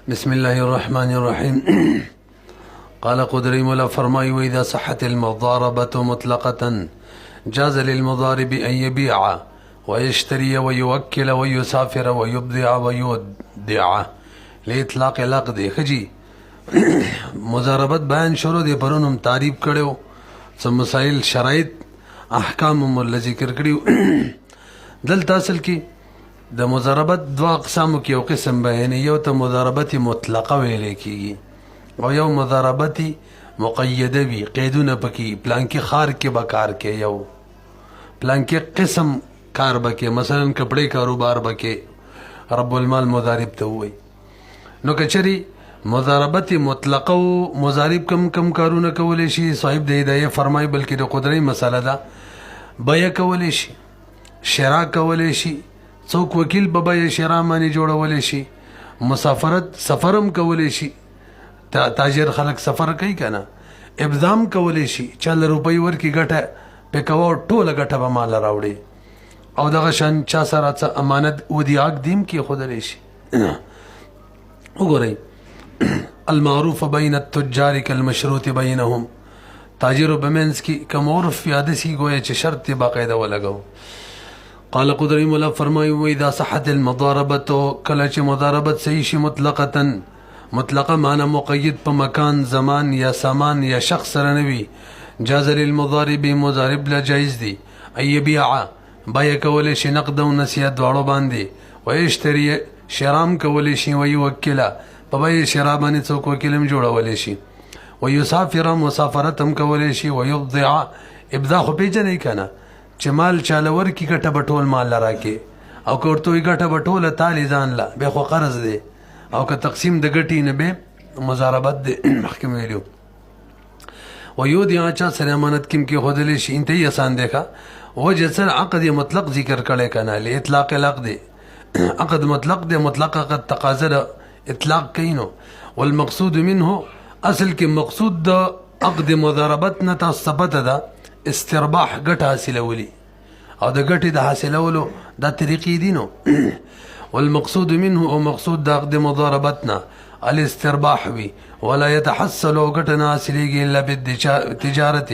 بسم الله الرحمن الرحيم. قال قدري مولا فرمائي وإذا صحت المضاربة مطلقة جاز للمضارب أن يبيع ويشتري ويوكل ويسافر ويبضع ويودع لإطلاق العقد. خجي مضاربت بیان شروع دی پرونم تعریف کړو څه مسائل شرایط احکام مولا ذکر کړیو. دلته اصل کې د مضاربت دوا اقسامو کې یو قسم بیان یو ته مضاربت مطلقه ویل کېږي او یو مضاربت مقیده وي قیدونه پکې پلان کې خار کې بکار کې یو پلان کې قسم کار بکې مثلا کپڑے کاروبار بکې رب المال مضارب ته وای. نو کچري مضاربت مطلقه او مضارب کم کم کارونه کولې شي صاحب د هدايه فرمای بلکې د قدرت مسله ده بیا کولې شي شرا کولې شي څوک وکیل به بیا شرا باندې جوړولې شي مسافرت سفرم کولې شي تاجر خلک سفر کوي کنه ابدام کولې شي چل روپۍ ورکی ګټه پکاو ټوله ګټه به مال راوړي او دغه شان چا سره امانت ودیاک دیم کې خودلې شي. وګورئ المعروف بین التجار کالمشروط بینهم تاجر بمنس کی کم عرف یاد سی گویا چې شرط باقاعده ولګو. قال قدري مولا فرمایي واذا صحت المضاربه کله چې مضاربت صحیح شي مطلقه معنی مقید په مکان زمان یا سامان یا شخص سره نوي جاز للمضارب مضارب لا جایز دي ای بیع بیا کول شي نقد او نسیه دواړو باندې ويشتري شرام کول شي وي وکلا په بیا شرابانه څوک وکیلم جوړول شي ويسافر مسافرت هم کول شي ويبضع ابضاع خو پیژنې کنه چې مال چاله ورکی ګټه بټول مال راکې او کوړتوي ګټه بټول تالی ځان لا به خو قرض دی او که تقسیم د ګټې نه به مضاربت دی محکمه ویلو ويودع چا سره امانت کیم کې خودلې شي انتهي آسان دیکھا وجه سره عقد مطلق ذکر کړي کنه ل اطلاق العقد عقد مطلق دی مطلق قد تقاضى اطلاق کینو والمقصود منه اصل کې مقصود د عقد مضاربت نه تصبت ده استرباح ګټه حاصلولي او د ګټې د حاصلولو د طریقې دي نو والمقصود منه او مقصود د عقد مضاربتنا الاسترباح وي ولا يتحصل ګټه حاصلېږي الا بالتجارت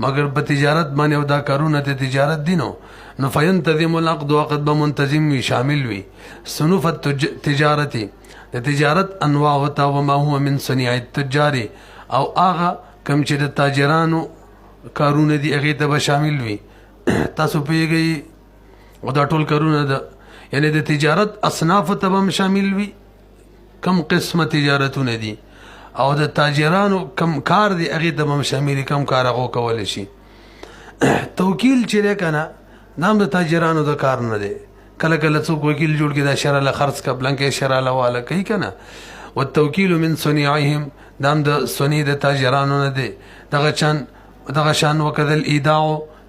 مگر په تجارت باندې او دا کارونه د تجارت دي نو فينتظم العقد وقد بمنتظم وي شامل وي صنوف التجارت د تجارت انواع وتا وما هو من صنيع التجار او اغه کم چې د تاجرانو کارونه دي هغه ته به شامل وي. تاسو پیږئ او دا ټول کارونه ده یعنی د تجارت اصناف ته هم شامل وي کم قسمه تجارتونه دي او د تاجرانو کم کار دي هغه ته هم شامل کم کار هغه کول شي. توکیل چې کنه نام د تاجرانو د کار نه دی کله کله څوک وکیل جوړ کې د شرع له خرڅ کا بلنکه شرع له والا کوي کنه والتوکیل من صنيعهم دام د صنی د تاجرانو نه دی دغه شان وکدل ایداع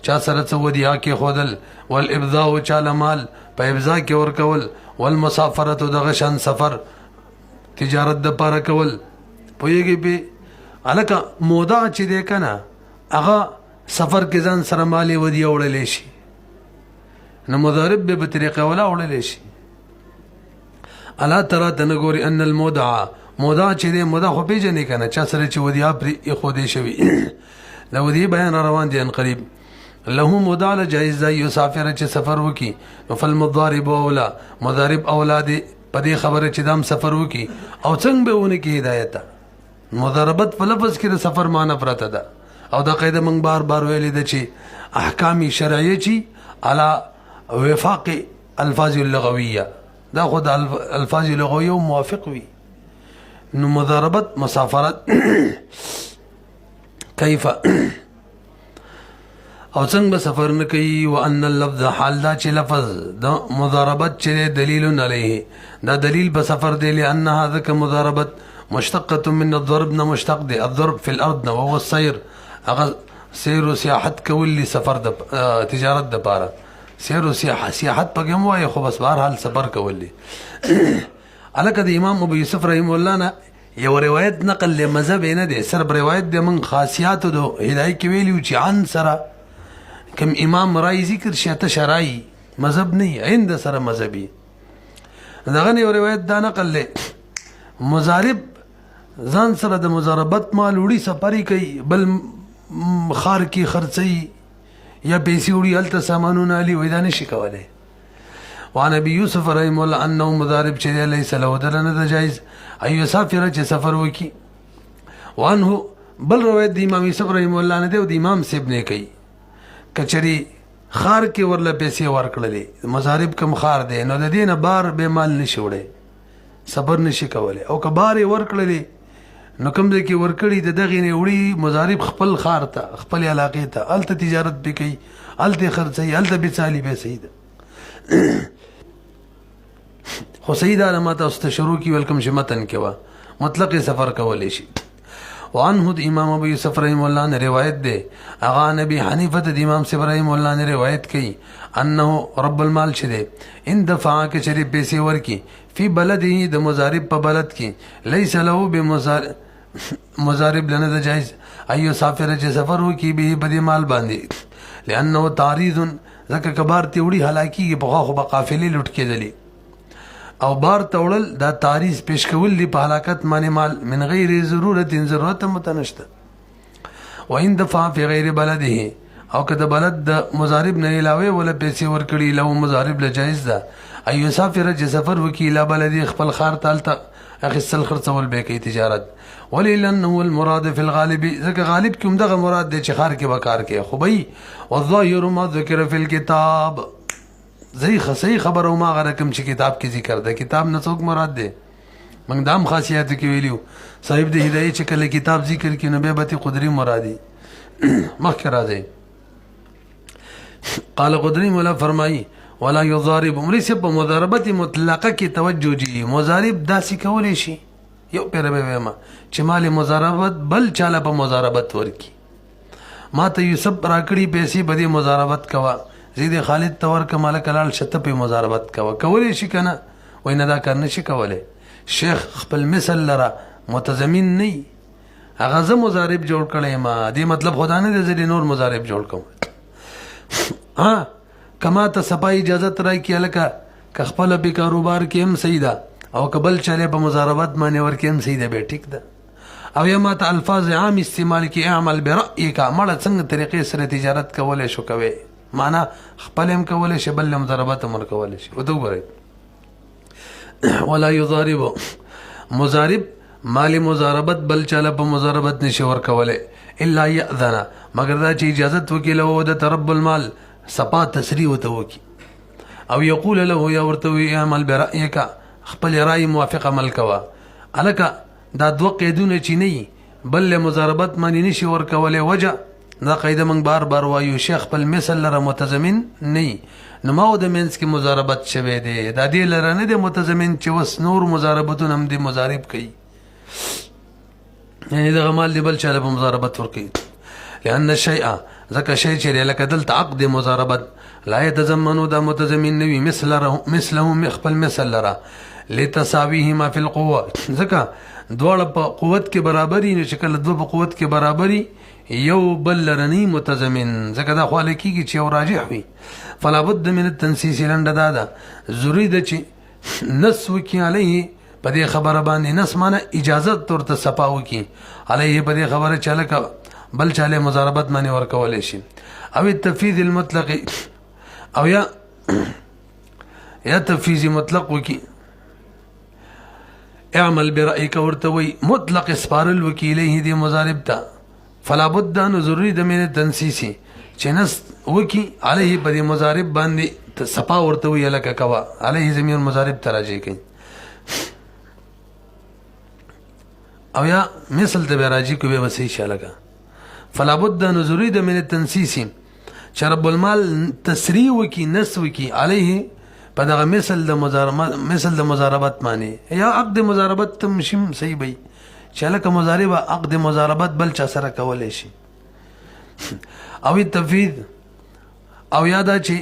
چا سره څه ودیا کې خودل والابضاء چا مال په ابضاء کې ور کول والمسافره دغه شان سفر تجارت د پاره کول پویږي به الکه مودا چې دی کنه هغه سفر کې ځان سره مالی ودیا وړلې شي نو مضارب به طریقه ولا وړلې شي. الا ترى تنګوري ان المودع مودا چې دی مودا خو پیژنې کنه چا سره چې ودیا پر خو دې شوی لو دي بیان روان دي ان قریب له مدال جائز يسافر چې سفر وکي نو فالمضارب اولا مضارب اولاد په دې خبره چې دام سفر وکي او څنګه به ونه کې هدایت مضاربت په لفظ کې د سفر معنی پراته ده او دا قاعده موږ بار بار ویلې ده چې احکام شرعیه چې على وفاق الفاظ اللغويه دا خود الفاظ لغويه موافق وي نو مضاربت مسافرت كيف او څنګه به سفر نه کوي وان اللفظ حال دا چې لفظ د مضاربت چې دلیل علیه دا دلیل په سفر دی لئن هذا كمضاربت مشتقه من الضرب نه مشتق دی الضرب في الارض وهو السير هغه سیر او سیاحت کول سفر د تجارت د پاره سیر او سیاحت پکې مو وای خو بس بهر حال سفر کول الکه د امام ابو یوسف رحم الله نه یو روایت نقل له مذهب نه دي سر روایت د من خاصیات د هدايه کې ویلو چې عن سره کوم امام رای ذکر شته شرعي مذهب نه عند سره مذهبي دغه یو روایت دا نقل له مضارب ځان سره د مضاربت مال وړي سفري کوي بل خار کې خرڅي یا پیسې وړي هلته سامانونه علي وای دا نشي کولی. وعن ابي يوسف رحمه الله انه مضارب چې ليس له دلنه د جایز اي يسافر چې سفر وکي. وانه بل روایت د امام یوسف رحمه الله نه دی او د امام سیب نه کوي کچري خار کې ورله پیسې ورکړلې مضارب کم خار دی نو د دې نه بار به مال نشي وړي صبر نشي کولی او که بار ورکړلې نو کوم ځای کې ورکړي د دغې نه وړي مضارب خپل خار ته خپل علاقې ته هلته تجارت به کوي هلته خرڅوي هلته بېڅالي به صحیح ده. خو صحیح دا ما تاسو ته شروع کي ولکم چې متن کې وه مطلق سفر کولی شي. وعنه د امام ابو یوسف رحمه الله نه روایت دی هغه نبی حنیفه د امام صاحب رحمه الله نه روایت کوي انه رب المال چې دی ان دفع کې چری پیسې ورکي فی بلده د مضارب په بلد کې لیس له بمضارب لنه د جایز ایو سافر چې سفر وکي به په مال باندې لانه تعریض ځکه کبار تی وړي حلاکی په خو په قافلې لټ کېدلی او بار توړل دا تعریض پیش کول دی په هلاکت باندې مال من غیر ضرورت متنشته. وان دفع فی غیر بلده او که د بلد د مضارب نه علاوه ولا پیسې ورکړي له مضارب له جایز ده ایو سافر چې سفر وکي لا بلدی خپل خار تالته اخصل خرڅول به کوي تجارت وللن هو المراد في الغالب ځکه غالب کوم دغه مراد دی چې خار کې وکار کې خو بي والظاهر ما ذکر في الكتاب صحیح خبر او ما غرکم چې کتاب کې ذکر ده کتاب نه څوک مراد دی موږ دام خاصیت کې ویلیو صاحب د هدايه چې کله کتاب ذکر کې نو به بتی قدري مرادي مخکې راځي. قال قدري مولا فرمایي ولا يضارب مرسب په مضاربت مطلقه کې توجه جي مضارب داسې کولی شي یو پیر به ما چې مال مضاربت بل چاله په مضاربت ورکی ما ته یوسف راکړي پیسې بده مضاربت کوا زید خالد تور کمال کلال شته په مضاربت کوا کولی شي کنه وای نه دا کار نشي کولی. شیخ خپل مثل لره متضمن نه هغه زه مضارب جوړ کړی ما دې مطلب خدا نه دې نور مضارب جوړ کوم ها کما ته صفای اجازه راي کې الکه ک خپل به کاروبار کې هم صحیح ده او قبل چلے په مضاربت باندې ورکې هم صحیح ده به ټیک ده او یا ما ته الفاظ عام استعمال کې اعمل برأيك مړه څنګه طریقې سره تجارت کولای شو کوي معنا خپل هم کولای شي بل مضاربت هم کولای شي وته وګورئ. ولا يضارب مضارب مال مضاربت بل چاله په مضاربت نشي ور کولای الا يأذن مگر دا چې اجازه وکړي له د رب المال صفا تسریع وته وکي او یقول له یا ورته اعمل برأيك خپل رأي موافق عمل کوا الکه دا دوه قیدونه چې نه بل مضاربت معنی نشي ور کولای وجه دا قاعده من بار بار وایو شیخ خپل مثل لره متضمن نه نو ما د منس کې مضاربت شوه دی دا دې لره نه دی متضمن چې وس نور مضاربتونه هم دي مضارب کوي یعنی دا مال دی بل چاله په مضاربت ور کوي لأن الشيء ذکر شی چې لکه دلته عقد مضاربت لا يتضمن دا متضمن نوي مثله خپل مثل لره لتساويهما في القوه ذکر دواړه په قوت کې برابرۍ نه شکل دوه په قوت کې برابرۍ یو بل لرنی متضمن ځکه دا خو لکېږي چې یو راجح وي فلا بد من التنسيس لنډه دا ده ضروري ده چې نس وکړي علیه په دې خبره باندې نس معنی اجازت ورته صفا وکړي علیه په دې خبره چې لکه بل چاله مضاربت باندې ورکولی شي او التفویض المطلق او یا تفویض مطلق وکړي اعمل برأيك ورته وي مطلق اسپارل وکیله دې مضارب ته فلا بد ان ضروري د من تنسيس چې نس وکي عليه په دې مضارب باندې صفا ورته وي لکه کوا عليه زمير مضارب تراجي کوي او یا مثل ته راجي کوي وسې شالګه فلا بد ان ضروري د من تنسيس چې رب المال تسریع وکي نس وکي عليه په دغه مثل د مضاربت معنی یا عقد مضاربت تم شم صحیح وي چې لکه مضارب عقد مضاربت بل چا سره کولای شي او تفویض او یادا چې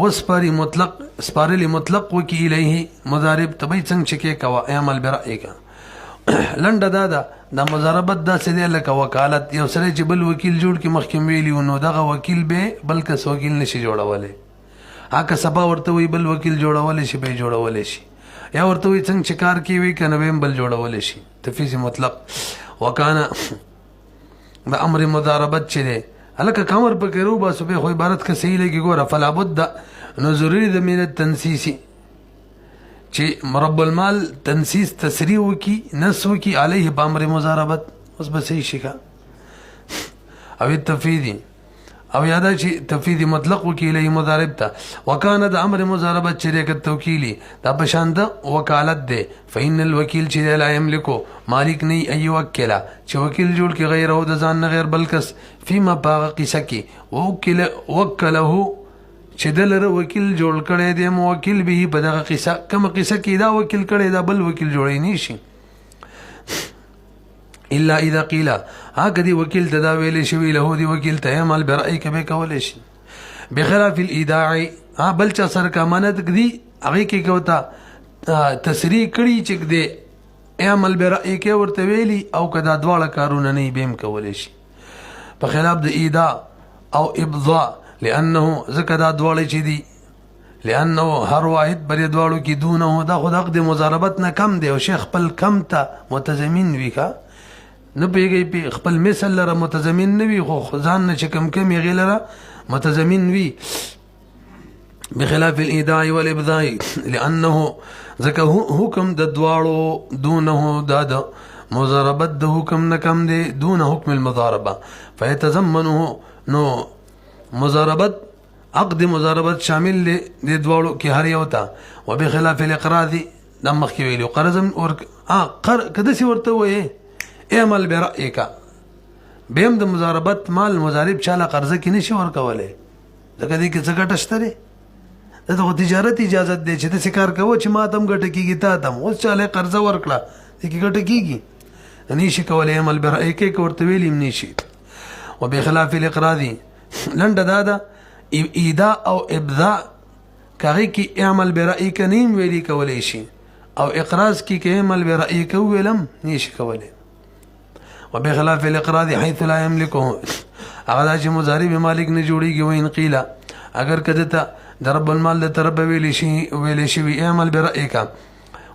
وسپاري مطلق سپارلی مطلق وکي الیه مضارب تبي څنګه چې کې کوا اعمل برأيك لنډه دا مضاربت دا څه دی لکه وکالت یو سره چې بل وکیل جوړ کی مخکې ویلی نو دغه وکیل به بل کس وکیل نشي جوړولای هغه سبا ورته وی بل وکیل جوړولای شي به جوړولای شي یا ورته وي څنګه چې کار کې وي که نه به هم بل جوړولی شي. تفیض مطلق وکانه د امر مضاربت چې دی هلکه که امر پکې روباسو بیا خو عبارت که صحیح لګي ګوره فلا بد نو ضروري ده من التنسیسي چې رب المال تنسیس تسریع وکي نس وکي علیه په امر مضاربت اوس به صحیح شي او التفیدی او یادا چې تفیدی مطلق وکي الیه مضارب ته وکانه د امر مضاربت چې دی که توکیلی دا په شان د وکالت دی فإن الوکیل چې لا یملکو مالک نه ای یوکله چې وکیل جوړ کې غیره د ځان نه غیر بل کس فيما باغ قصه کې وکله چې دلره وکیل جوړ کړی دی موکل به په دغه قصه کوم قصه کې دا وکیل کړی دا بل وکیل جوړی نه شي الا اذا قيل هغه دی وکیل ته دا ویل شوی له دی وکیل ته عمل برأی کبه کول شي بخلاف الايداع بل چا سره کا امانت دی هغه کې کوتا تسریع کړي چې دی عمل برأی کې ورته ویلی او کدا دواړه کارونه نه بهم کول شي په خلاف د ایداع او ابضاء لانه ذکر دا دواړه چې دی لانه هر واحد بر دواړو کې دونه دا خود حق د مضاربت نه کم دی او شیخ خپل کم ته متضمن وی کا نه پیږي په خپل مثل لره متضمن نه وي خو ځان نه چې کم کم یې غیلره متضمن وي بخلاف الايداع والابضاء لانه ذکر حکم د دواړو دونه د مضاربت د حکم نه کم دی دون حکم المضاربه فيتضمنه نو مضاربت عقد مضاربت شامل دی د دواړو کې هر یو ته وبخلاف الاقراض د مخکې ویلو قرضم اور کده سی ورته وایي اعمل برأيك بهم د مضاربت مال مضارب چاله قرضه کې نشي ورکولای ځکه دې کې څه ګټه شته دی دغه تجارت اجازه دی چې د سکار کوو چې ما تم ګټه کیږي تا تم اوس چاله قرضه ورکړه دې کې ګټه کیږي نشي کولای عمل برأيك ورته ویلی نشي وبخلاف الاقراض لنډه دا ایداع او ابضاء کاغی کې عمل برأيك نیم ویلی کولای شي او اقراض کې عمل برأيك ویلم نشي کولای وبخلاف الاقراض حيث لا يملكه هغه چې مضارب مالک نه جوړیږي وین قیل اگر کده ته ضرب المال له طرف ویل شي اعمل برأيك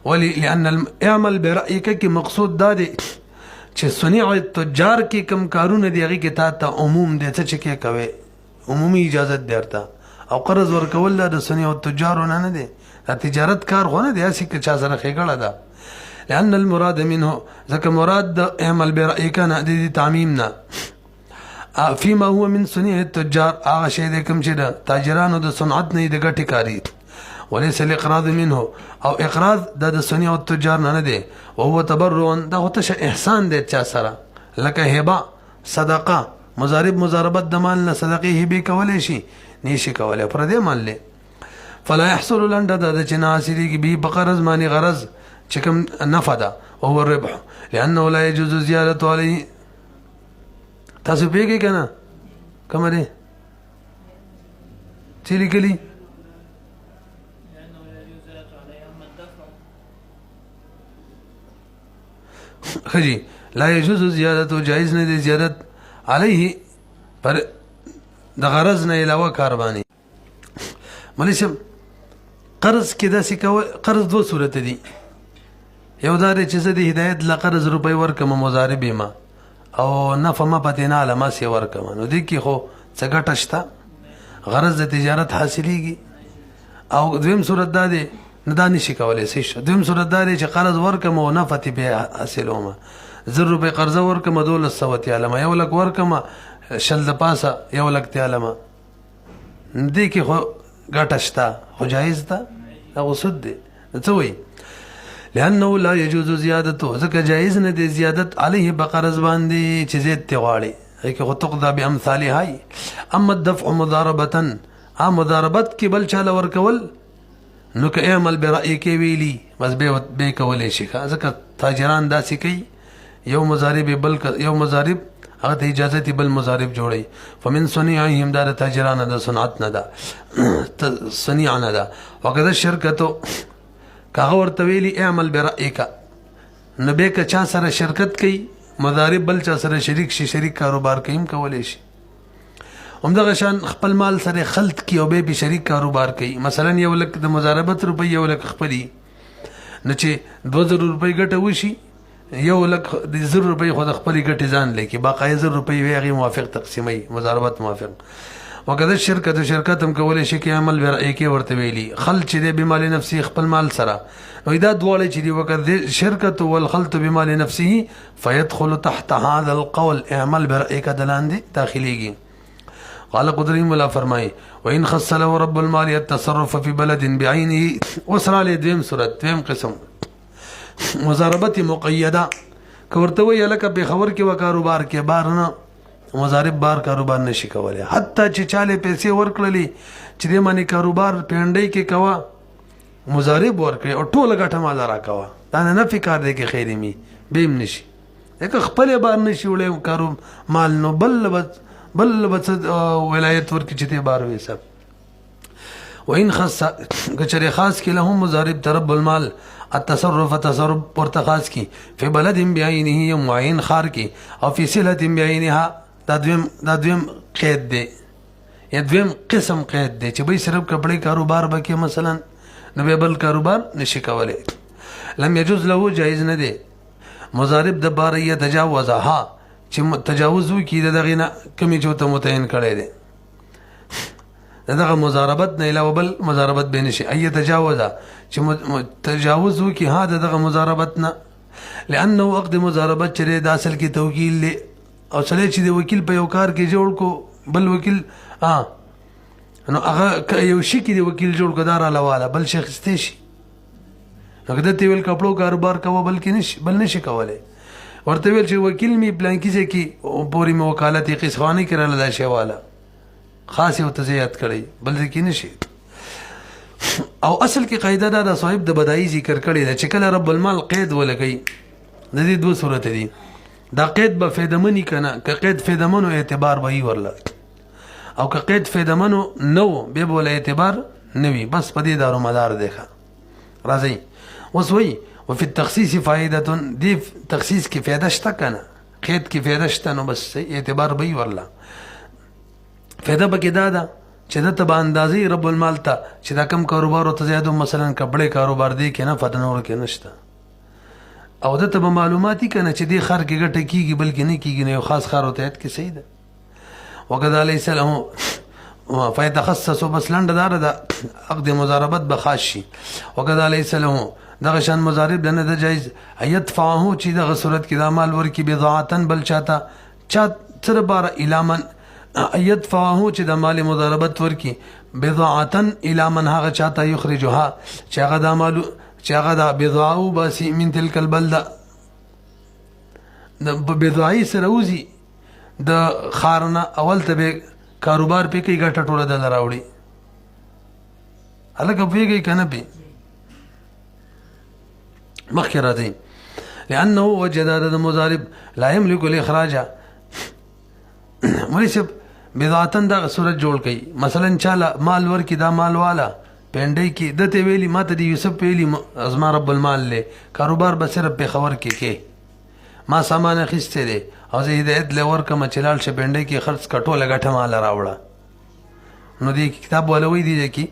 ولي لان اعمل برأيك کې مقصود دا دی چې صنيع التجار کې کم کارونه دی هغه کې تا عموم دي څه کې کوي عمومي اجازه درته او قرض ورکول د صنيع التجار نه دی تجارت کار غونه دی اسی کې چا سره خېګړه ده لأن المراد منه ذاك مراد اعمل برأيك دي تعميمنا فيما هو من صنيع التجار هغه شی د کوم چې د تاجرانو د صنعت نه د ګټې کاری وليس الاقراض منه او اقراض د صنيع التجار نه دی او هو تبرع دا هو ته احسان دی چا سره لکه هبه صدقه مضاربت د مال نه صدقه هبه کولای شي نشي کولای پر دې مال له فلا يحصل لند د چناسری کی به بقرض معنی غرض چکم نفدا وهو الربح لانه لا يجوز زياده عليه تاسو پیږئ کنه کوم دی چې لیکلي خجی لا يجوز زیادت جائز نه دی زیادت علیه پر د غرض نه علاوه کار باندې مليشم قرض کې داسې کول قرض دوه صورت دي یو دا چې زه د هدایت ل قرض روپۍ ورکم مضارب ما او نفع ما پته نه علامه سي ورکم نو دې کې خو څه ګټه شته غرض د تجارت حاصلېږي او دویم صورت دا دی نه دا نشي کولای شي دویم صورت دا دی چې قرض ورکم او نفع ته به حاصلوم 1000 روپۍ قرض ورکم 1200 علامه یو لک ورکم شل د پاسه یو لک علامه دې کې خو ګټه شته خو جایز ده او سود دی څه وایي لانه لا يجوز زيادته ځکه جایز نه دی زیادت علیه بقرض باندې چې زیات تی غواړي هغه خو تقضى بامثالها اما الدفع مضاربه مضاربت کې بل چاله ورکول نو که اعمل برأي کې ویلی بس به کولای شي ځکه تاجران داسې کوي یو مضارب بل یو مضارب هغه ته اجازه دی بل مضارب جوړي فمن صنيعهم دار تاجران د صنعت نه ده صنيع نه ده وقد الشركه کاغه ورته ویلی اعمل برأيك نو به که چا سره شرکت کوي مضارب بل چا سره شریک شي شریک کاروبار کوي کولای شي همدغه شان خپل مال سره خلط کی او به شریک کاروبار کوي مثلا یو لک د مضاربت روپۍ یو لک خپلی نو چې 2000 روپۍ ګټه وشي 1,00,000 روپۍ خو د خپلې ګټې ځان لیکي باقي 1000 روپۍ وي هغې موافق تقسیموي مضاربت موافق وکذا شرکت هم کولی شي کې عمل برعي کې ورته ویلي خلط چې دی بمال نفسي خپل مال سره نو دا دواړه چې دی وکذا شرکت والخلط بمال نفسه فيدخل تحت هذا القول اعمل برعي کا دلاندې داخليږي قال قدري مولا فرمای وان خص له رب المال التصرف في بلد بعينه وصل له دویم صورت دویم قسم مضاربت مقیده کورته وی لکه په خبر کې و کاروبار کې بار نه مضارب بار کاروبار نشي کولای حتی چې چاله پیسې ورکړلې چې دې باندې کاروبار پیندای کې کوا مضارب ورکړي او ټوله ګټه مال راکوا دا نه فکر دی کې خیر می بیم نشي یک خپل بار نشي ولې کارو مال نو بل بس ولایت ورکړي چې ته بار وې سب وان خاص کچره خاص کې له مضارب ترب المال التصرف ورته خاص کی فی بلد بعینه معین خار کی او فی صله بعینها دا دویم قید دی یا دویم قسم قید دی چې به صرف کپڑے کاروبار بکې مثلا نو به بل کاروبار نشي کولای لم يجوز له جایز نه دی مضارب د بار یتجاوزها چې تجاوز وکړي دغه نه کمی چوته متعین کړي دی دغه مضاربت نه علاوه بل مضاربت به نشي اي تجاوز چې تجاوز وکړي ها دغه مضاربت نه لانه عقد مضاربت چره د اصل کې توکیل له او سره چې د وکیل په یو کار کې جوړ کو بل وکیل نو هغه یو شي کې د وکیل جوړ کدار علاوه بل شخص ته شي هغه د تیول کپړو کاروبار کوي بل نشي کولای ورته ویل چې وکیل می پلان کې چې پوری مو وکالت قصوانی کړل دا شی والا خاص یو تزیات کړی بل کې نشي او اصل کې قاعده دا د صاحب د بدایي ذکر کړی دا چې کله رب المال قید ولګي د دې دوه صورت دي دا قید به فیدمنی کنه که قید فیدمنو اعتبار به ورله او که قید فیدمنو نو به بوله اعتبار نوی بس په دې دارو مدار دی راځي وسوي وفي التخصيص فائده دي تخصيص کې فائدہ شته کنه قید کې فائدہ شته نو بس اعتبار به ورله فائدہ به کې دا چې د تبع اندازي رب المال ته چې دا کم کاروبار او تزیادو مثلا کپڑے کاروبار دی کنه فتنور کې نشته او د تبع معلوماتي کنه چې دی خر کې ګټه کیږي بلکې نه کیږي نه خاص خر او تهت کې صحیح ده وکذا ليس له فيتخصص بس لند دار دا عقد مضاربت بخاشي وکذا ليس له دغه شان مضارب نه د جایز ايدفعه چې دغه صورت کې د مال ورکی بضاعتن بل چا تر بار الامن ايدفعه چې د مال مضاربت ورکی بضاعتن الامن هغه چاته يخرجها چې هغه د مال چې هغه د بضاعو باسي من تلک البلده د بضاعي سره وزي د خارنه اول ته به کاروبار په کې ګټه ټوله د راوړي الګ په کې کنه به مخکې راځي لانه وجد المضارب لا يملك الاخراج مریسب بضاعتن دا صورت جوړ کړي مثلا چاله مال ورکی دا مال والا پینډای کې دته ویلی ماته دی یوسف ویلی ازما رب المال له کاروبار به صرف په خبر کې ما سامان خسته دي او زه هدایت لور کوم چلال ش پینډای کې خرڅ کټو لګټه مال راوړه نو دی کتاب ولوي دی کې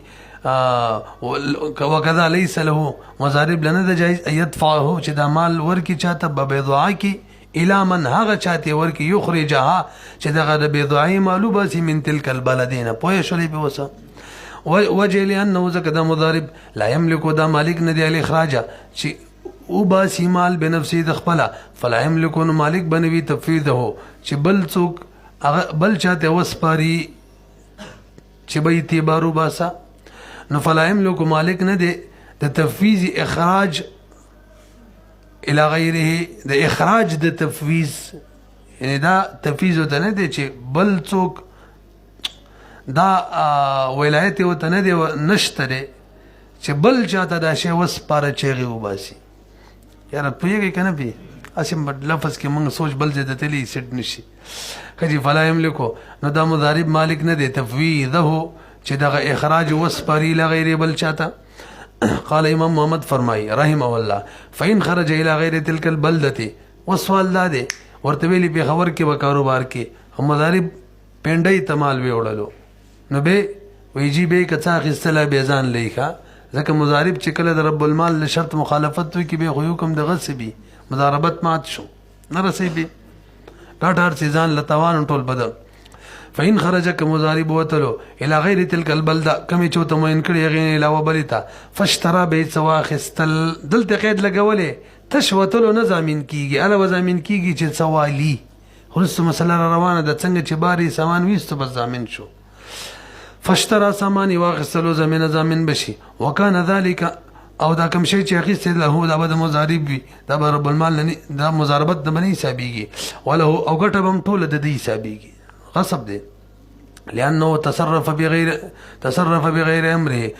وکذا ليس له مضارب لنه د جایز يدفعه چې دا مال ورکی چاته به بضاعه کې الى من هغه چاته ورکی یخرجها چې دغه د بضاعي مالو باسي من تلک البلدين پوه شولې به وسه وجه لانه زکه دا مضارب لا يملك دا مالک نه دی الاخراج چې او باسي مال بنفسه د خپل فلا يملك مالک بنوي تفويضه چې بل څوک بل چاته وسپاري چې به اعتبارو باسا نو فلا يملك مالک نه دی د تفويض اخراج الى غیره د اخراج د تفویض یعنی دا تفویض وته نه دی چې بل څوک دا ولایت وته نه دی نشته چې بل چاته دا شی وسپاره چېږي وباسي یاره پوهېږئ که نه پوهېږي اسې لفظ کې موږ سوچ بل ځای ته تللی سیټ نشي که چې فلا یملکو نو دا مضارب مالک نه دی تفویضه چې دغه اخراج وسپاري له غیر بل چاته قال امام محمد فرمای رحمه الله فإن خرج الى غیر تلك البلده وسوال دا دی ورته ویلي په خبر کې به کاروبار کې مضارب پینډۍ تمال وی وړلو نو به ویجی به کڅا خستله به ځان لیکا ځکه مضارب چې کله د رب المال له شرط مخالفت وي کې به خو حکم د غصبي مضاربت مات شو نه رسېږي ګټ هر څه ځان له تاوان ټول بدل فإن خرجك مضارب وتلو الى غير تلك البلده کمی چوته مين کړي غي علاوه بلیتا فاشترى بیت سواخستل دلته قید لګولې تشوتلو نه زمين کیږي الا زمين کیږي چې سوالي خلص مسله روانه د څنګه چې باري سامان ويست بس زمين شو فاشترى سامان واخستلو زمين بشي وكان ذلك او دا کوم شی چې اخیست له دا به مضارب وي دا رب المال نه دا مضاربت د بني حسابيږي ولا او ګټه بم ټول د دې حسابيږي غصب دی لانه تصرف بغیر امره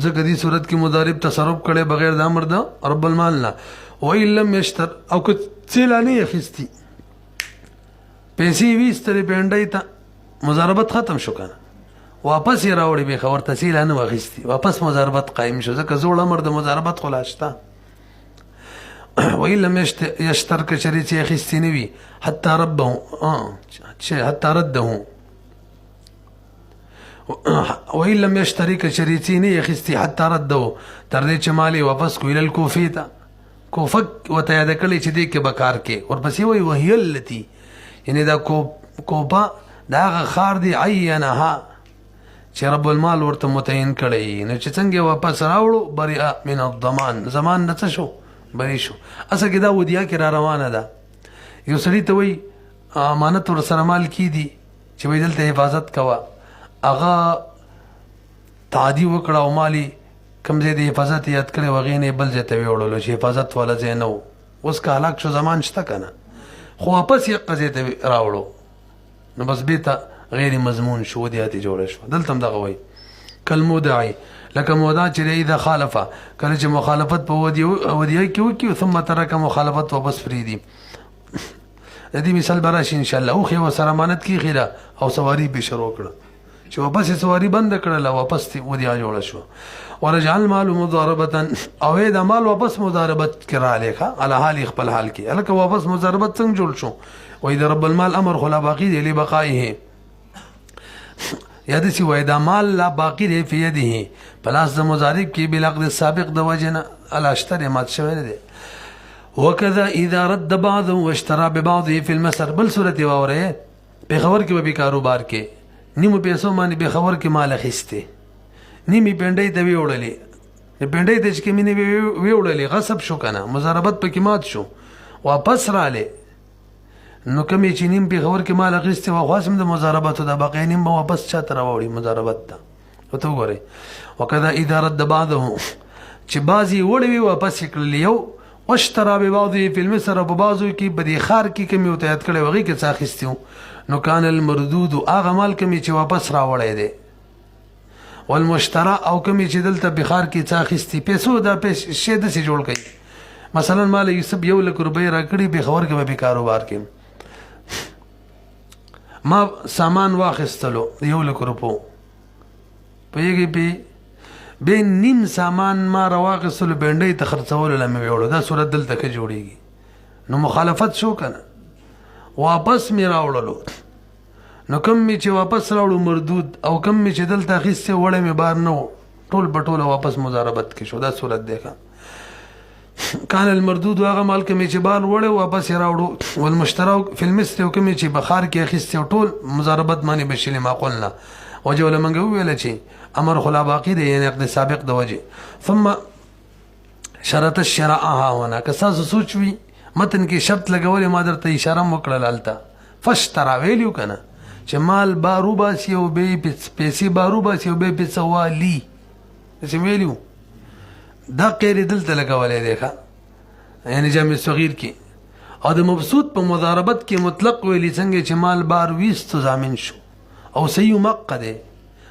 ځکه دې صورت کې مضارب تصرف کړي بغیر د امر د رب المال نه و ان لم يشتر او که څلانه اخیستی پیسې ویستلې پنډای ته مضاربت ختم شو کنه واپس یې راوړي به خبر تفصیل نه واخیستی واپس مضاربت قائم شو ځکه زوړ امر د مضاربت خلاصتا و ان لم يشترك شريط اخیستی نه وي حتى ربه حتى رده وإن لم يشترك شريطين يخستي حتى رده تر دې چې مالي واپس کو ال کوفه ته کوفک وته یاد کړی چې دې کې بکار کې ورپسې وای وهي التي یعنی دا کوپا دا خار دی عینها چې رب المال ورته متعین کړی نو چې څنګه واپس راوړو برئ من الضمان زمان نه شو بری شو اسه کې دا ودیا کې را روانه ده یو سړی ته وای امانت ور سره مال کی دي چې وای دلته حفاظت کوا اغا تعدی وکړه او مالی کمزې د حفاظت یاد کړي وغې نه بل ځای ته وړلو چې حفاظت ولا ځای نه اوس کا هلاک شو زمان شته کنه خو واپس یې قضیه ته راوړو نو بس بیت غیر مضمون شو دیاتي جوړ شو دلته هم دغه وای کلمودعی لکه مودا چې اذا خالفه کله چې مخالفت په ودیه کې وکي ثم ترک مخالفت واپس فریدي د دې مثال براشي ان شاء الله او خو سره امانت کی خیره او سواری به شروع کړه چې واپس سواری بند کړه واپس ودیه جوړ شو ورجع المال مضاربه او دا مال واپس مضاربت کرا لیکه على حال خپل حال کې الکه واپس مضاربت څنګه جوړ شو وای دا رب المال امر خلا باقی دی لبقائه یاد سی وای دا مال لا باقی دی فی یده پلاس د مضارب کې بلغد سابق د وجنه الاشتر مات شوی دی وكذا اذا رد بعض واشترى ببعضه في المسر بل صورت ووره په خبر کې به کاروبار کې نیمه پیسو باندې به خبر کې مال اخیسته نیمه پندای ته ویوړلې پندای ته چې مینه ویوړلې غصب شو کنه مضاربت په کې مات شو واپس رااله نو کمی چې نیم په خبر کې مال اخیسته او خاصم د مضاربت د باقی نیم واپس چاته راوړي مضاربت ته وته وګورئ وکذا اذا رد بعضه چې بازي وړوي واپس کړل یو واشترى ببعضه في المصر وبعضه کې بدی خار کې کمی او تیات کړي وغي کې څاخستیو نو کان المردود اغه مال کمی چې واپس راوړی دی والمشترى او کمی چې دلته بخار کې څاخستی پیسو دا پیسې شه د سي جوړ کړي مثلا مال یوسف یو لک روپۍ راکړي به خبر کې به کاروبار کې ما سامان واخستلو یو لک روپو پیږي په به نیم سامان ما رواغسلو بنډي ته خرڅول لمه وړو دا صورت دلته کې جوړيږي نو مخالفت شو کنه واپس می راوړلو نو کم می چې واپس راوړو مردود او کم می چې دلته خسته وړه می بار نو ټول بټوله واپس مضاربت کې شو دا صورت دیکھا کان المردود هغه مال کې چې بار وړه واپس راوړو والمشترک فی المثل او کم چې بخار کې خسته ټول مضاربت معنی بشلی ما قلنا وجه ولا منګو ویل چې امر خلا باقی دی یعنی عقد سابق د وجه ثم شرط الشراء ها هنا کساس سوچوي متن کې شرط لګولې ما درته اشاره وکړه لالتا فاشترى ویلو کنه چې مال بارو باسی او به پیسې بارو باسی او به پیسوالي چې ویلو دا قیر دلته لګولې دی ښا یعنی جامع صغیر کې او د مبسوط په مضاربت کې مطلق ویلي څنګه چې مال بار 20 ضامن شو او سيو مقده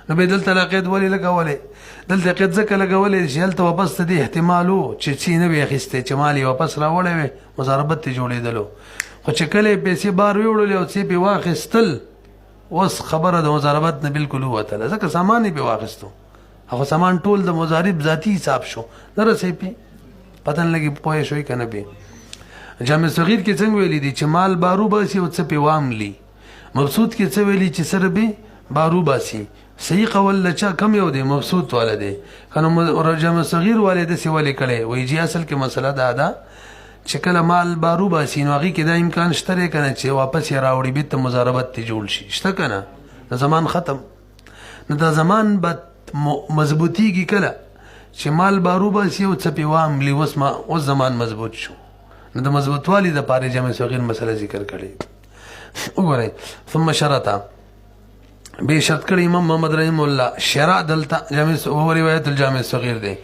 نو به دلته لقید ولې لګولې دلته قید ځکه لګولې چې هلته واپس ته احتمالو چې نه وي اخیسته چې مالی واپس راوړې وي مضاربت ته جوړېدلو خو چې کله پیسې بار ویوړلې او څه په واخستل اوس خبره د مضاربت نه بالکل وته ځکه سامان به واخستو هغه سامان ټول د مضارب ذاتی حساب شو درسې په پتن لګي پوهې شوي کنه به جامع صغیر کې څنګه ویلې دي چې مال بارو باسي او څه په واملی مبسوط کې څه ویلي چې سره به بارو باسي صحیح قول لچا کم یو دی مبسوط والا دی کنه جمع صغیر والے د سی والے کړي وای جی اصل کې مسله دا ده چې کله مال بارو باسي نو هغې کې دا امکان شته کنه چې واپس یې راوړي بیرته مضاربت ته جوړ شي شته کنه د زمان ختم نو دا زمان به مضبوطیږي کله چې مال بارو باسي او څپې واملي اوس زمان مضبوط شو نو د مضبوطوالي دپاره جمع صغیر مسله ذکر کړي وګورئ ثم شرطه به شرط کړی امام محمد رحم الله شرع دلته جامع او روایت الجامع الصغير دی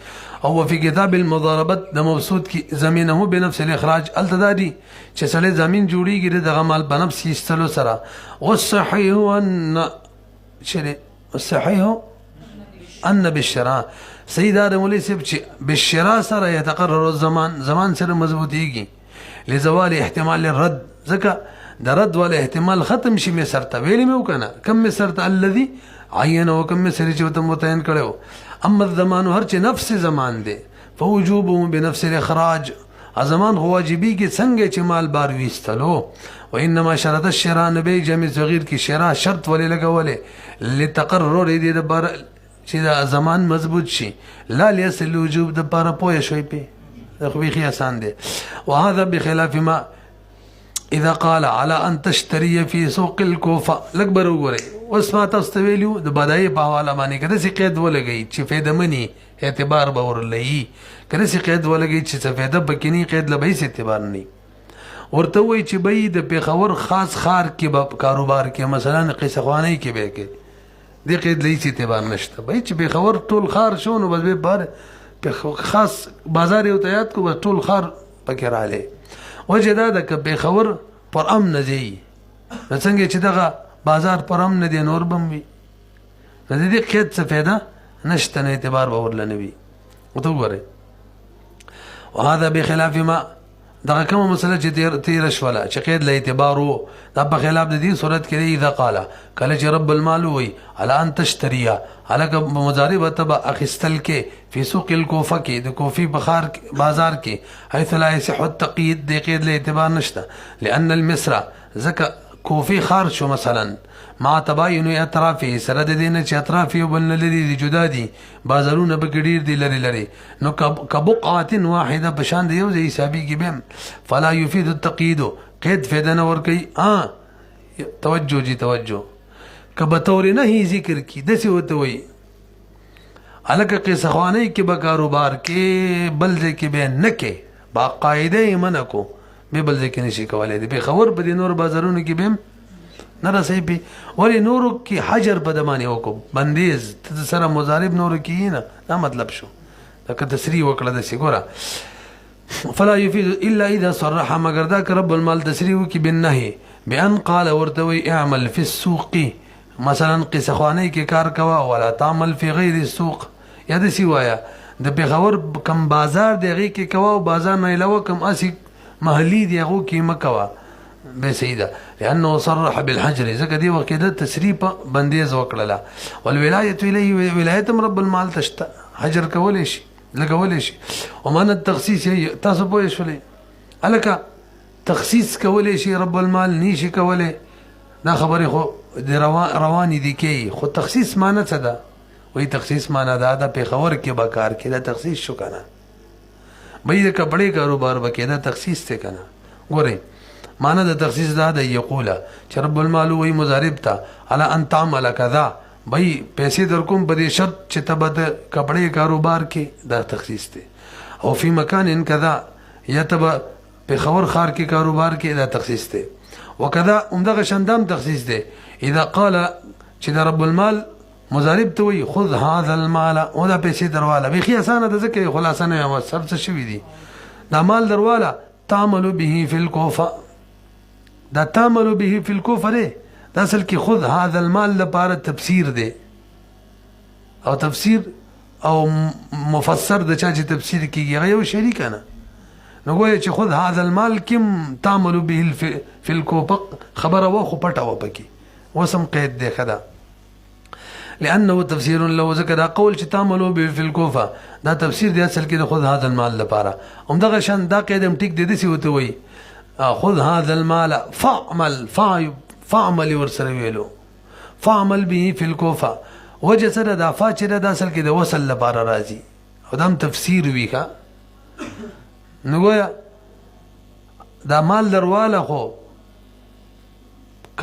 او فی کتاب المضاربت د مبسوط کی زمینه بنفس الاخراج التدادی چې سړی زمين جوړیږي دغه مال په نفس استلو سره والصحيح ان شری الصحيح ان بالشراء سیدار مولی سب چې بالشراء سره يتقرر الزمان زمان سره مضبوطیږي لزوال احتمال الرد ځکه د رد ولا احتمال ختم شي مصر ته ویلې مې وکنه کم مصر ته الذي عینه وکم مصر چې وته متعین کړو اما الزمان هر چې نفس زمان دی فوجوبه بنفس الاخراج زمان هو واجبي کې څنګه چې مال بار ویستلو وانما شرط الشراء نبي جمع صغير کې شراء شرط ولې لګولې لتقرر دې د بار چې دا زمان مضبوط شي لا ليس الوجوب د بار پوه شوي په خو به آسان دی وهذا بخلاف ما اذا قال على ان تشتري في سوق الكوفه لکبر وګورئ اوس ما تاسو ته ویلو د بدایي په حواله باندې کده سي قید ولګي چې فایده مني اعتبار به ورلې کده سي قید ولګي چې څه فایده بکینی قید لبې سي اعتبار نه ورته وای چې به د پیښور خاص خار کې به کاروبار کې مثلا قصه خوانی کې به کې د قید لې سي اعتبار نشته به چې پیښور ټول خار شونه بس به بار خاص بازار یو تیات کو ټول خار پکې رااله وجه دا ده که پیښور پر امن دی څنګه چې دغه بازار پر امن دی نور بم وي د دې قید څه فایده نشته نه اعتبار به ورل نه وي وته وګورئ وهذا بخلاف ما دغه کومه مسله چې تیر شوله چې قید له اعتبار وو دا په خلاف د دې صورت کې اذا قال کله چې رب المال وي على ان تشتريا على مضاربه تبع اخستل کې في سوق الكوفه کې د کوفي بخار بازار کې حيث لا يصح التقييد د قید له اعتبار نشته لان المصر زکه کوفي خار شو مثلا مع تباين اطرافه سره د دینه چې اطراف یو بل لري جدا دي بازارونه به ګډیر دي لري نو کبقعه واحده بشان دی یو ځای حسابي کې بهم فلا يفيد التقييد قید فایده نه ور کوي توجه جی توجه کبه تور نه هی ذکر کی دسی وته وي الکه قصه خوانی کې به کاروبار کې بل ځای کې به نه کې باقاعده منکو به بل ځای کې نشي کولای دی به خبر په نور بازارونو کې بهم نه رسې به ولی نورو کې حجر په دمانه وکړو بندیز سره مضارب نورو کې نه دا مطلب شو دا که تسریح وکړه د سیګورا فلا يفيد الا اذا صرح مگر دا رب المال تسریح کی بالنهي بان قال ورتوي اعمل في السوق مثلا قصه خوانی کې کار کوا ولا تعمل في غير السوق یا د سیوایا د پیښور کم بازار دیږي کې کوا او بازار نه علاوه کم اسی محلي دیغو کې مکوا به سیدا لانه صرح بالحجر زکه دی وقت د تسریح بندیز وکړه والولايه الیه ولایت رب المال تشت حجر کولې شي لګولې شي ومن التخصيص تاسو پوه شولې الکه تخصیص کولې شي رب المال نشي کولې دا خبره خو د رواني دي کې خو تخصیص معنی څه ده وای تخصیص معنی دا د پیښور کې بکار کې دا تخصیص شو کنه بې د کپڑے کاروبار بکې دا تخصیص ته کنه ګورئ معنی د تخصیص دا د یقوله چې رب المال وای مضارب ته على ان تعمل كذا بھائی پیسې در کوم په دې شرط چې تبه د کپڑے کاروبار کې دا تخصیص دی او فی مکان کذا یا تبه په خور خار کې کاروبار کې دا تخصیص دی وکذا عمدغه شندام تخصیص دی اذا قال چې د رب المال مضارب ته وي خذ هذا المال او دا پیسې درواله به اسانه د ذکر خلاصه نه او سب څه شوی دی دا مال درواله تعمل به فی الكوفه دا تعمل به فی الكوفه دی دا اصل کې خود هذا المال لپاره تفسیر دی او تفسیر او مفسر د چا چې تفسیر کیږي هغه یو شریک نه نو ګویا چې خود هذا المال کم تعمل به فی الكوفه خبره واخو پټه و پکې وسم قید دی خدا لانه تفسير له ذکر قول چې تعمل به فی الكوفه دا تفسیر دی اصل کې خود هذا المال لپاره همدغه شان دا قیدم ټیک دی دسی وته وي خذ هذا المال فاعمل ورسره ویلو فاعمل به في الكوفه وجه سره دا فا چې د اصل کې د وصل لپاره راځي او دا هم تفسیر وي ښه نو ګویا دا مال درواله خو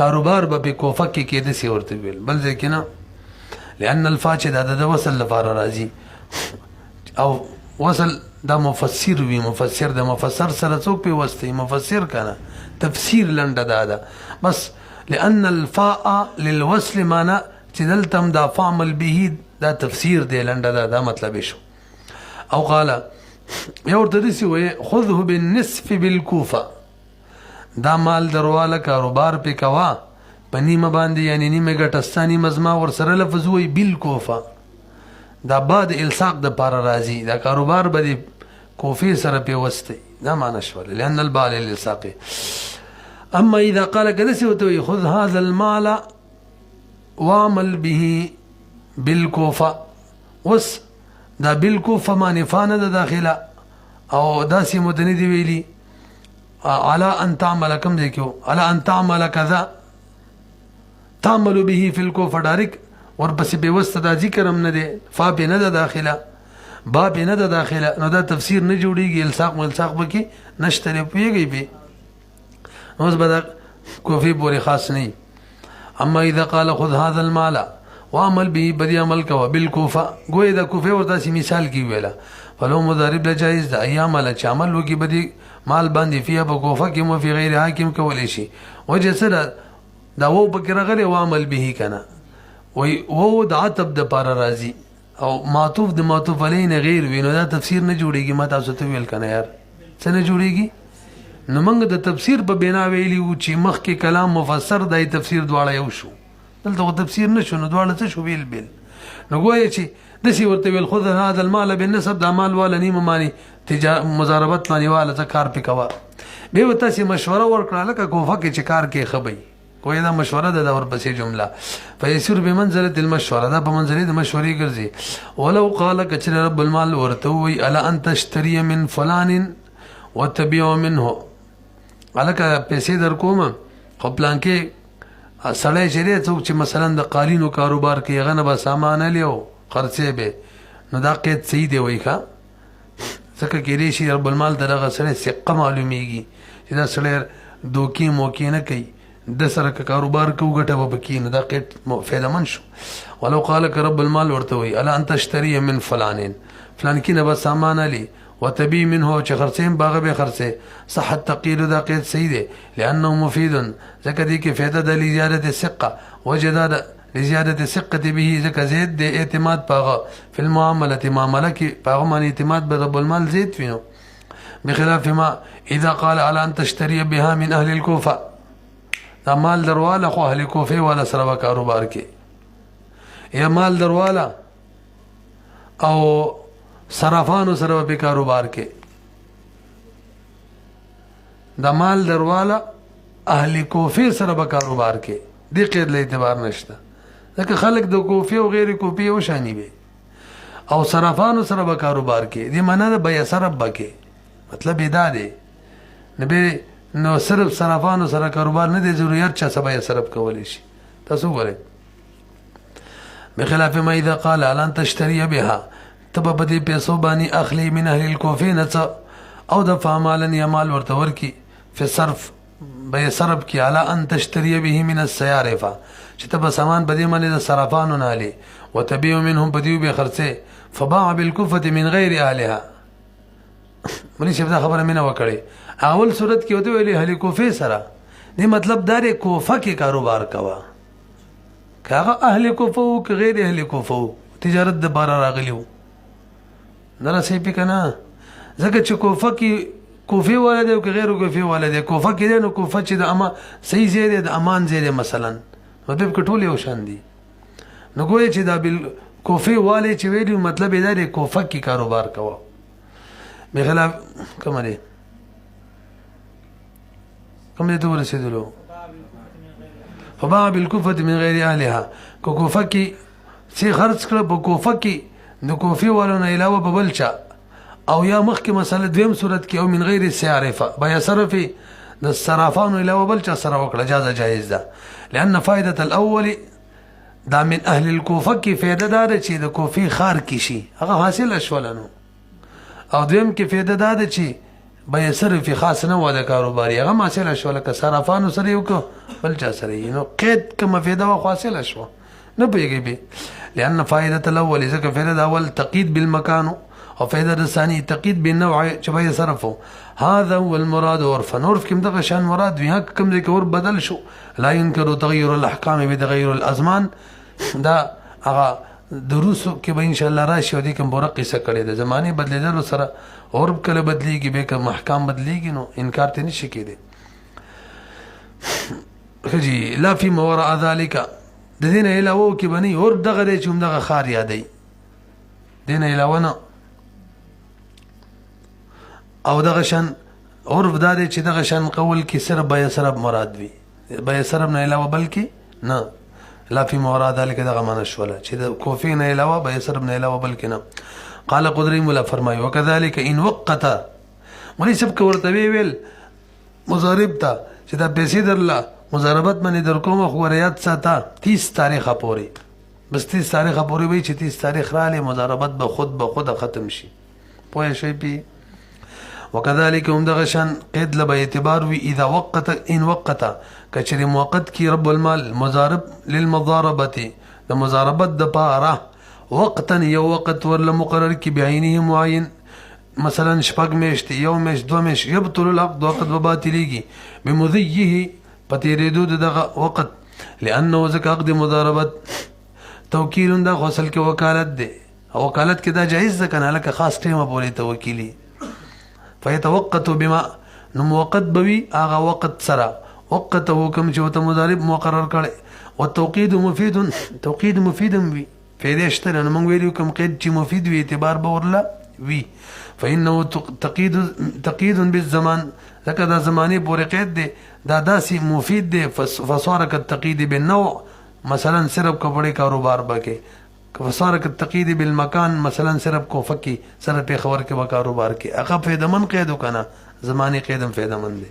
کاروبار به په کوفه کې کېده سی ورته ویل بل ځای کې نه لأن الفا چې دا د وصل لپاره راځي او وصل دا مفسر وي مفسر د مفسر سره څوک پیوستی مفسر کنه تفسیر لنډه دا ده بس لأن الفاء للوصل معنی چې دلته دا فعمل به دا تفسیر دی لنډه دا مطلب شو او قال یو ورته دسی وي خذه بالنصف بالكوفه دا مال درواله کاروبار په کوا په نیمه باندې یعنی نیمه ګټستانی مزما ور سره لفظ وي بالكوفه دا بعد الساق د پار راځي دا کاروبار به کوفی سره پیوستی دا معنی شو لأن البال للساق اما اذا قال كذا سوتوي خذ هذا المال واعمل به بالكوفه وس دا بالكوفه معنی فانه د داخله او داسې مدني دی ویلي على ان تعمل كم ذکو على ان تعمل كذا تعمل به في الكوفه دارک ورپسې به وسط دا ذکر هم نه دی فا به نه د داخله با به نه د داخله نو دا تفسیر نه جوړیږي الساق ملساق بکی نشته پیږي به اوس به کوفی پورې خاص نه اما اذا قال خذ هذا المال وعمل به بدی عمل کا بالکوفه گوی دا کوفه ورته سی مثال کی ویلا فلو مضارب لا جائز دا ایام لا عمل وکي بدی مال باندې فيها بکوفه کې مو فی غیر حاکم کولې شي وجه سره دا وو بکرغله وعمل به کنه وی وو د عتب د پار راضی او معطوف د معطوف علی نه غیر وینو دا تفسیر نه جوړیږي ما تاسو ته ویل کنه یار څه نه جوړیږي نو موږ د تفسیر په بنا ویلی او چې مخ کې کلام مفسر د تفسیر دواړه یو شو دلته تفسیر نشو نو دواړه څه شو ویل بل نو ګویا چې دسی ورته ویل خذ هذا المال بالنسب د مال والا نیمه معنی مضاربت معنی والا ته کار پکوا به وته سي مشوره ورکړه لکه کوفه کې چې کار کې خبي کوی دا مشوره ده اور پسې جمله فیسر بمنزله المشوره دا په منزله د مشورې ګرځي ولو قال کچر رب المال ورته وی الا ان تشتري من فلان وتبيع منه الکه پیسې در کوم خو پلان کې سړی چې څوک چې مثلا د قالینو کاروبار کې غنه به سامان لیو خرڅې به نو دا قید صحیح دی وای ښا ځکه کې ریشي رب المال دغه سره ثقه معلومیږي چې دا سړی دوکي موکې نه کوي د سره کاروبار کو غټه وبکی نه دا قید فعلا من شو ولو قال رب المال ورته وی الا ان تشتري من فلان فلان کې نه به سامان لی وتبي منه چې خرڅیم باغ به خرڅه صحت تقیر دا قید صحیح دی لانه مفید ځکه دې کې فائدہ د زیادت ثقه وجداد لزیادت ثقه به ځکه زید د اعتماد پاغه په المعامله معامله کې پاغه باندې اعتماد به رب المال زید وینو بخلاف ما اذا قال على ان تشتري بها من اهل الكوفه دا مال درواله خو اهل کوفه ولا سره کاروبار کې یا مال درواله او صرافانو سره په کاروبار کې د مال درواله اهل کوفه سره په کاروبار کې د قید له اعتبار نشته ځکه خلک د کوفه او غیر کوفه او شانی وي او صرافانو سره په کاروبار کې دې معنی د بیا سره بکې مطلب دا دی نبی نو صرف صرافانو سره کاروبار نه دی ضرورت چا سبا صرف کولای شي تاسو ګورئ بخلاف ما اذا قال الان تشتري بها تبا بدی پیسو بانی اخلی من اهل الكوفه نڅ او د فامالن یمال ورته ورکی فی صرف به صرف کی علی ان تشتری به من السيارفه چې تبا سامان بدی منی د صرفانو نه علی وتبيع منهم بدیو به خرڅه فباع بالكوفه من غیر اهلها منی شپ دا خبره مینه وکړي اول صورت کې وته ویلي اهل کوفه سره دې مطلب دار کوفه کې کاروبار کوا کاغه اهل کوفه او غیر اهل کوفه تجارت د بار راغلیو نه صحیح پکنه ځکه چې کوفه کې کوفی والده او غیر کوفی والده کوفه کې نو کوفه چې د اما صحیح زیاده د امان زیاده مثلا مطلب کټول یو شان دي نو ګویا چې دا بل کوفی والے چې ویلي مطلب یې دا کوفه کې کاروبار کوا بخلاف کوم دی کوم دې ته ورسېدلو فباع بالكوفه من غیر اهلها کوفه کې چې خرڅ کړ په کوفه کې نو کوفی والو نه علاوه په بلچا او یا مخکې مسله دویم صورت کې او من غیر سعرفه بیا صرفي د صرافانو علاوه بلچا سره وکړه جایز ده لأن فائده الاول دا من اهل الکوفه کې فایده دار چې د کوفی خار کې شي هغه حاصل شولنو او دویم کې فایده دار چې به صرف خاص نه و د کاروباري هغه حاصل شول که صرافانو سره یو کو بل چا سره نو قید کوم فایده و حاصل شو نه پیږي به لأن فائدة الاول ذکر فائدة اول تقييد بالمكان او فائدة الثاني تقييد بالنوع چې به صرفه هذا هو المراد عرفا عرف کوم دغه شان مراد وي کوم ځای کې ور بدل شو لا ينكر تغير الاحكام بتغير الازمان دا هغه دروسو کې به ان شاء الله راشي او دې کوم بوره قصه کړي د زمانه بدلیدل سره عرف کله بدلیږي به کوم احکام بدلیږي نو انکار ته نشي کېده خجي لا في ما وراء ذلك د دین علاوه کې بني اور دغه دې چې دغه خار یادې دین علاوه نه او دغه شان عرف دار چې دغه شان قول کې صرف بیا صرف مراد وي بیا صرف نه علاوه بلکې نه لا في ما وراء ذلك دغه معنی شوله چې د کوفی نه علاوه بیا صرف نه علاوه بلکې نه قال قدري مولا فرمایي وكذلك ان وقت مولي سب کو ورته ویل مضارب ته چې دا پیسې درلا مضاربت باندې در کوم خو ریاض ساته 30 تاریخ پورې بس 30 تاریخ پورې وای چې 30 تاریخ را لې مضاربت به خود ختم شي پوه شئ پی وكذلك هم دغشان قید له اعتبار وی اذا وقت ان وقت کچری موقت کی رب المال مضارب للمضاربه د مضاربت د پاره وقتا یو وقت ورله مقرر کی بعینه معین مثلا شپږ میاشتې یو میاشت دو میاشت یبطل العقد وقت وباطلیږي بمضیه پتیریدو دغه وقت لانه ذکر عقد مضاربت توکیل دا غسل کې وکالت دی وکالت کې دا جایز ده کنه لکه خاص ټیمه پورې توکیلی فیتوقت بما نو موقت بوي هغه وقت سره وقت حکم چې وته مضارب مقرر کړي او توقید مفید وي فائدې شته نو موږ ویلو کوم قید چې مفید وي اعتبار به ورله وي فانه تقييد بالزمان ځکه دا زمانه پورې قید دی دا داسې مفید دی فصار كالتقييد بالنوع مثلا صرف کپڑے کاروبار بکې فصار كالتقييد بالمكان مثلا صرف کو فکی سره په خبر کې کاروبار کې هغه فائدمن قید وکنه زمانه قیدم فائدمن دی